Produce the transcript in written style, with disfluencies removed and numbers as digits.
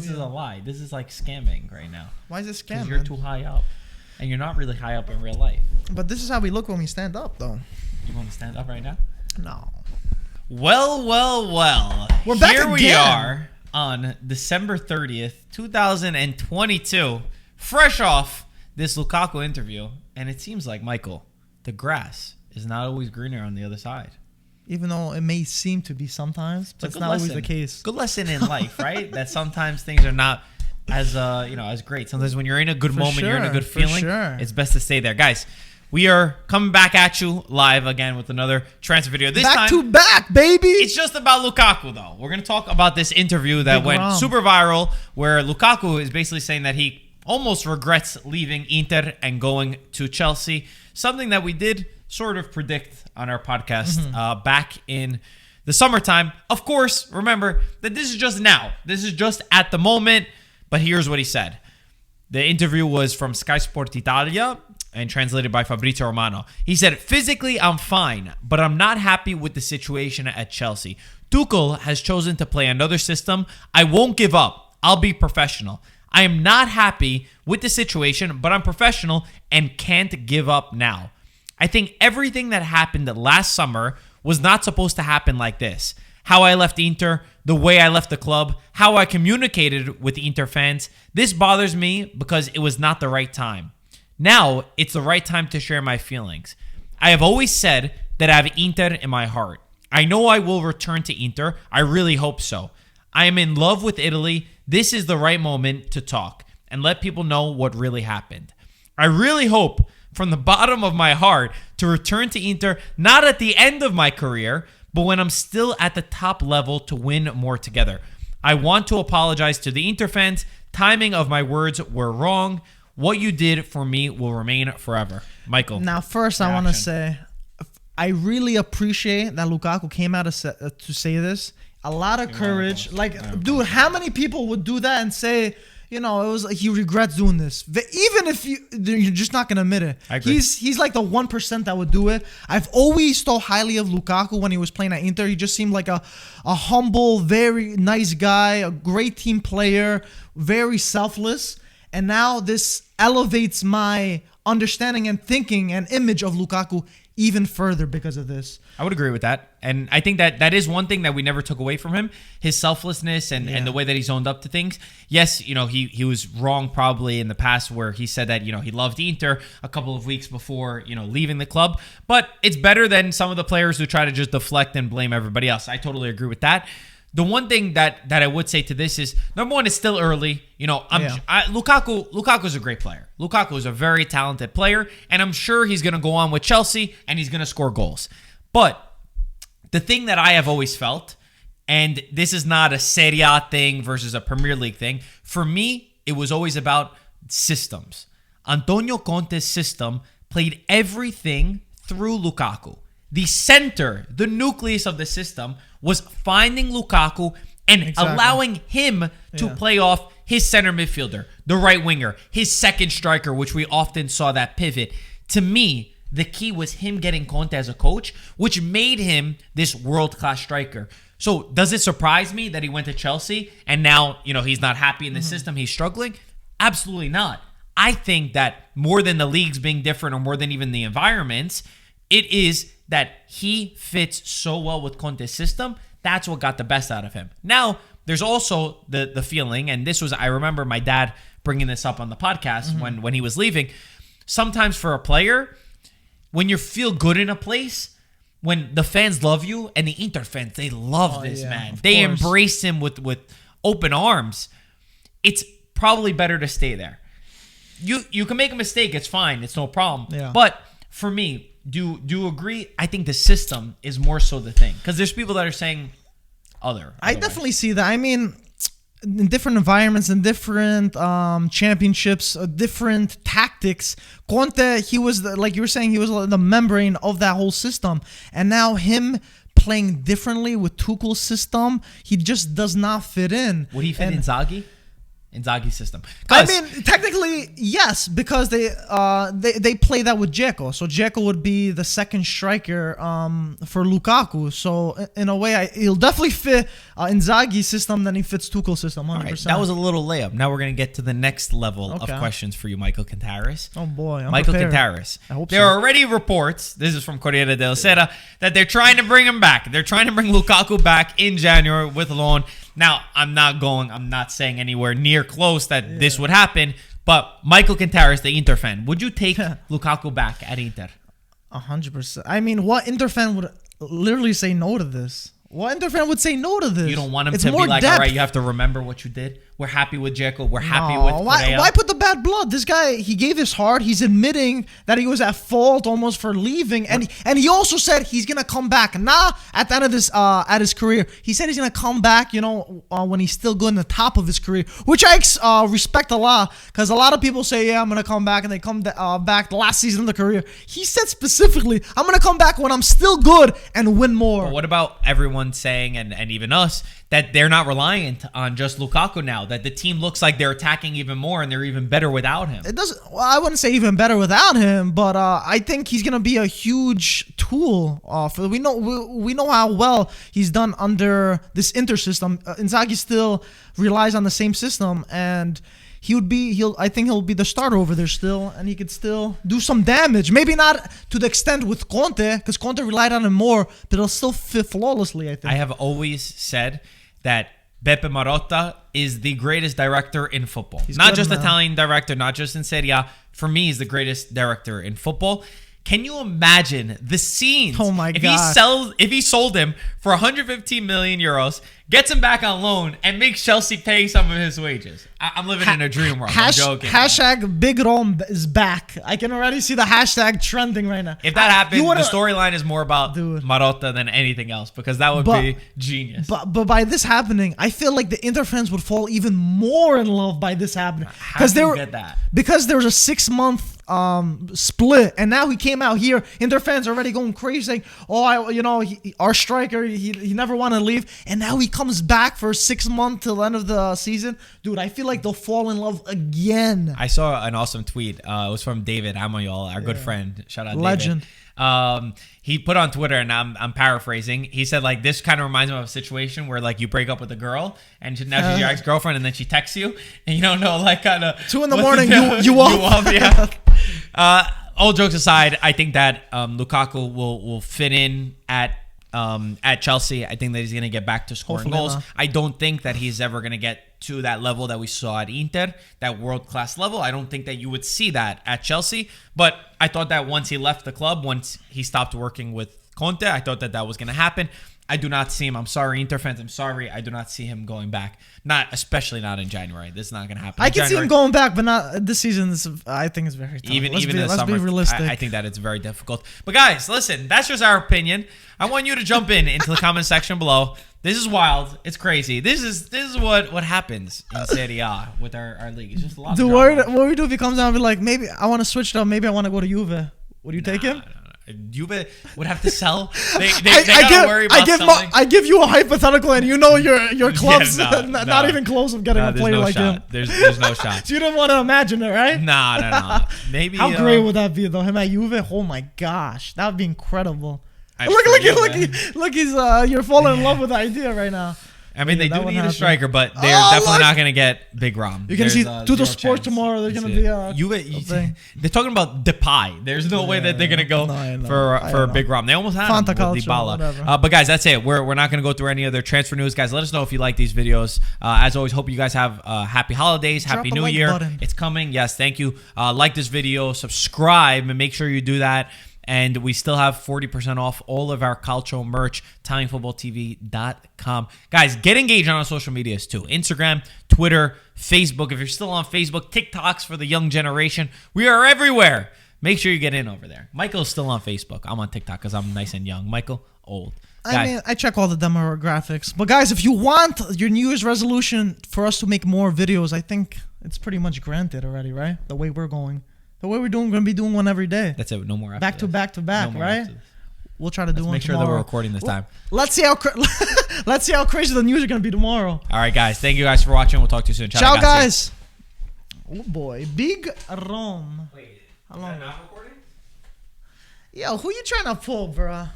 This is a lie. This is like scamming right now. Why is it scamming? Because you're too high up. And you're not really high up in real life. But this is how we look when we stand up, though. You want to stand up right now? No. Well. We're back Here we again. are on December 30th, 2022. Fresh off this Lukaku interview. And it seems like, Michael, the grass is not always greener on the other side. Even though it may seem to be sometimes, but it's not always the case. Good lesson in life, right? That sometimes things are not as great. Sometimes when you're in a good moment, you're in a good feeling. It's best to stay there. Guys, we are coming back at you live again with another transfer video. This time, back to back, baby. It's just about Lukaku, though. We're going to talk about this interview that went super viral, where Lukaku is basically saying that he almost regrets leaving Inter and going to Chelsea. Something that we did sort of predict on our podcast back in the summertime. Of course, remember that this is just now. This is just at the moment. But here's what he said. The interview was from Sky Sport Italia and translated by Fabrizio Romano. He said, "Physically, I'm fine, but I'm not happy with the situation at Chelsea. Tuchel has chosen to play another system. I won't give up. I'll be professional. I am not happy with the situation, but I'm professional and can't give up now. I think everything that happened last summer was not supposed to happen like this. How I left Inter, the way I left the club, how I communicated with the Inter fans. This bothers me because it was not the right time. Now, it's the right time to share my feelings. I have always said that I have Inter in my heart. I know I will return to Inter. I really hope so. I am in love with Italy. This is the right moment to talk and let people know what really happened. I really hope from the bottom of my heart to return to Inter, not at the end of my career, but when I'm still at the top level to win more together. I want to apologize to the Inter fans. Timing of my words were wrong. What you did for me will remain forever." Michael. Now, first, I want to say, I really appreciate that Lukaku came out to say this. A lot of courage. Dude, how many people would do that and say, it was like he regrets doing this? Even if you're just not gonna admit it. I agree. He's like the 1% that would do it. I've always thought highly of Lukaku when he was playing at Inter. He just seemed like a humble, very nice guy, a great team player, very selfless. And now this elevates my understanding and thinking and image of Lukaku even further because of this. I would agree with that. And I think that is one thing that we never took away from him, his selflessness and the way that he's owned up to things. Yes, he was wrong probably in the past where he said that, he loved Inter a couple of weeks before, leaving the club. But it's better than some of the players who try to just deflect and blame everybody else. I totally agree with that. The one thing that I would say to this is, number one, it's still early. Lukaku's a great player. Lukaku is a very talented player, and I'm sure he's going to go on with Chelsea, and he's going to score goals. But the thing that I have always felt, and this is not a Serie A thing versus a Premier League thing, for me, it was always about systems. Antonio Conte's system played everything through Lukaku. The center, the nucleus of the system was finding Lukaku and allowing him to play off his center midfielder, the right winger, his second striker, which we often saw that pivot. To me, the key was him getting Conte as a coach, which made him this world-class striker. So does it surprise me that he went to Chelsea and now, he's not happy in the system, he's struggling? Absolutely not. I think that more than the leagues being different or more than even the environments, it is that he fits so well with Conte's system. That's what got the best out of him. Now, there's also the feeling, and this was, I remember my dad bringing this up on the podcast when he was leaving. Sometimes for a player, when you feel good in a place, when the fans love you, and the Inter fans, they love this man. They embrace him with open arms. It's probably better to stay there. You can make a mistake. It's fine. It's no problem. Yeah. But for me, do you agree? I think the system is more so the thing. Because there's people that are saying I definitely see that. I mean, in different environments, in different championships, different tactics, Conte, he was, like you were saying, he was the membrane of that whole system. And now him playing differently with Tuchel's system, he just does not fit in. Would he fit Inzaghi? Inzaghi's system? I mean, technically, yes, because they play that with Dzeko. So Dzeko would be the second striker for Lukaku. So in a way, he'll definitely fit Inzaghi's system than he fits Tuchel's system, 100%. Right, that was a little layup. Now we're going to get to the next level of questions for you, Michael Cantaris. Oh, boy. I'm Michael prepared. Cantaris. I hope there are already reports, this is from Corriere della Sera, that they're trying to bring him back. They're trying to bring Lukaku back in January with loan. Now, I'm not saying anywhere near close that this would happen, but Michael Cantaris, the Inter fan, would you take Lukaku back at Inter? 100%. I mean, what Inter fan would literally say no to this? What Inter fan would say no to this? You don't want him to be like, all right, you have to remember what you did. We're happy with Dzeko. We're happy with Correa. Why put the bad blood? This guy, he gave his heart. He's admitting that he was at fault almost for leaving, and he also said he's gonna come back. Now, at the end of this, at his career, he said he's gonna come back. You know, when he's still good in the top of his career, which I respect a lot, because a lot of people say, yeah, I'm gonna come back, and they come back the last season of the career. He said specifically, I'm gonna come back when I'm still good and win more. But what about everyone saying, and even us, that they're not reliant on just Lukaku now, that the team looks like they're attacking even more and they're even better without him? It doesn't. Well, I wouldn't say even better without him, but I think he's gonna be a huge tool. We know how well he's done under this Inter system. Inzaghi still relies on the same system, and I think he'll be the starter over there still, and he could still do some damage. Maybe not to the extent with Conte, because Conte relied on him more, but he'll still fit flawlessly, I think. I have always said that Beppe Marotta is the greatest director in football. He's not just Italian director, not just in Serie A. For me, he's the greatest director in football. Can you imagine the scenes? Oh my God. If he sold him for 115 million euros, gets him back on loan, and makes Chelsea pay some of his wages. I'm living in a dream world. I'm joking. Hashtag Big Rom is back. I can already see the hashtag trending right now. If that happens, the storyline is more about Marotta than anything else, because that would be genius. But by this happening, I feel like the Inter fans would fall even more in love by this happening. How do you get that? Because there was a 6-month split, and now he came out here. Inter fans are already going crazy, saying, our striker, he never wanted to leave, and now he comes back for 6 months till the end of the season. Dude, I feel like they'll fall in love again. I saw an awesome tweet. It was from David Amoyal, our good friend. Shout out, legend. David. He put on Twitter, and I'm paraphrasing. He said, like, this kind of reminds me of a situation where, like, you break up with a girl, and now she's your ex-girlfriend, and then she texts you, and you don't know, like, kind of 2 in the morning, you up. Yeah. All jokes aside, I think that Lukaku will fit in at Chelsea. I think that he's going to get back to scoring goals. I don't think that he's ever going to get to that level that we saw at Inter, that world-class level. I don't think that you would see that at Chelsea. But I thought that once he left the club, once he stopped working with Conte, I thought that was going to happen. I do not see him. I'm sorry, Inter fans. I'm sorry. I do not see him going back. Especially not in January. This is not going to happen. I can see him going back, but not this season. I think it's very tough. Even in the let's summer, be realistic. I think that it's very difficult. But guys, listen, that's just our opinion. I want you to jump into the comment section below. This is wild. It's crazy. This is what happens in Serie A with our league. It's just a lot of drama. What we do if he comes down and be like, maybe I want to switch it up. Maybe I want to go to Juve. Would you take him? No. Juve would have to sell. They gotta worry about selling. I give you a hypothetical, and you know your club's not even close of getting a player like him. There's no shot. So you don't want to imagine it, right? No. Maybe. How great would that be though? Him at Juve? Oh my gosh, that would be incredible. Look, he's you're falling in love with the idea right now. I mean, they do need a striker, but they're definitely not going to get Big Rom. You're going to see Tutto Sport tomorrow. They're going to be they're talking about Depay. There's no way that they're going to go for Big Rom. They almost had him with Dybala. But guys, that's it. We're not going to go through any other transfer news. Guys, let us know if you like these videos. As always, hope you guys have happy holidays, happy New Year. Button. It's coming. Yes, thank you. Like this video, subscribe, and make sure you do that. And we still have 40% off all of our calcio merch, ItalianFootballTV.com. Guys, get engaged on our social medias too. Instagram, Twitter, Facebook. If you're still on Facebook, TikToks for the young generation. We are everywhere. Make sure you get in over there. Michael's still on Facebook. I'm on TikTok because I'm nice and young. Michael, old. I mean, I check all the demographics. But guys, if you want your New Year's resolution for us to make more videos, I think it's pretty much granted already, right? The way we're going. The way we're going to be doing one every day. That's it. No more after back to back, no right? We'll try to do one Make sure tomorrow. that we're recording this time. Let's see how let's see how crazy the news are gonna be tomorrow. All right, guys. Thank you guys for watching. We'll talk to you soon. Ciao, guys. Oh boy, Big Rom. Wait, How long? not recording? Yo, who you trying to pull, bruh?